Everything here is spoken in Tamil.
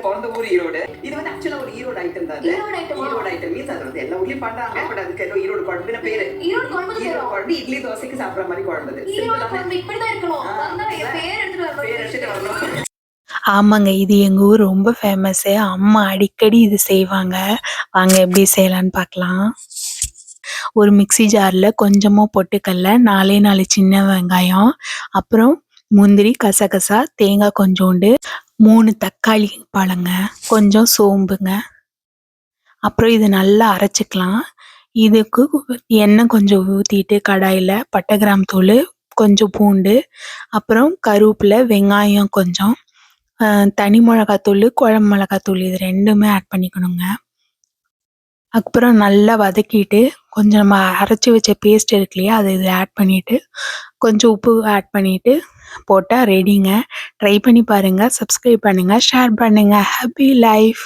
பிறந்த ஊர் ஈரோடு. இது வந்து ஆக்சுவலா ஒரு ஈரோடு ஐட்டம் தான். ஈரோடு ஐட்டம் மீன்ஸ் அது வந்து எல்லா ஊர்லயும் பண்றாங்க. பட் அதுக்கு ஏதோ ஈரோடு குழம்புன்னு பேரு. ஈரோடு குழம்பு இட்லி தோசைக்கு சாப்பிடுற மாதிரி குழம்பு. ஈரோடு குழம்பு இப்படிதான் இருக்கணும். பேர் எடுத்துட்டு வரணும். ஆமாங்க, இது எங்கள் ஊர் ரொம்ப ஃபேமஸ்ஸு. அம்மா அடிக்கடி இது செய்வாங்க. வாங்க எப்படி செய்யலான்னு பார்க்கலாம். ஒரு மிக்ஸி ஜாரில் கொஞ்சமாக பொட்டுக்கடல, 4 சின்ன வெங்காயம், அப்புறம் முந்திரி, கசகசா, தேங்காய் கொஞ்சோண்டு, 3 தக்காளி பழங்க, கொஞ்சம் சோம்புங்க. அப்புறம் இது நல்லா அரைச்சிக்கலாம். இதுக்கு எண்ணெய் கொஞ்சம் ஊற்றிட்டு கடாயில் பட்டை கிராம்பு தூள், கொஞ்சம் பூண்டு, அப்புறம் கருவேப்பிலை, வெங்காயம் கொஞ்சம், தனி மிளகாத்தூள், குழம்பு மிளகாத்தூள் இது 2மே ஆட் பண்ணிக்கணுங்க. அப்புறம் நல்லா வதக்கிட்டு கொஞ்சம் நம்ம அரைச்சி வச்ச பேஸ்ட் இருக்கு இல்லையா, அதை இதில் ஆட் பண்ணிவிட்டு கொஞ்சம் உப்பு ஆட் பண்ணிவிட்டு போட்டால் ரெடிங்க. ட்ரை பண்ணி பாருங்கள். சப்ஸ்கிரைப் பண்ணுங்கள், ஷேர் பண்ணுங்கள். Happy life.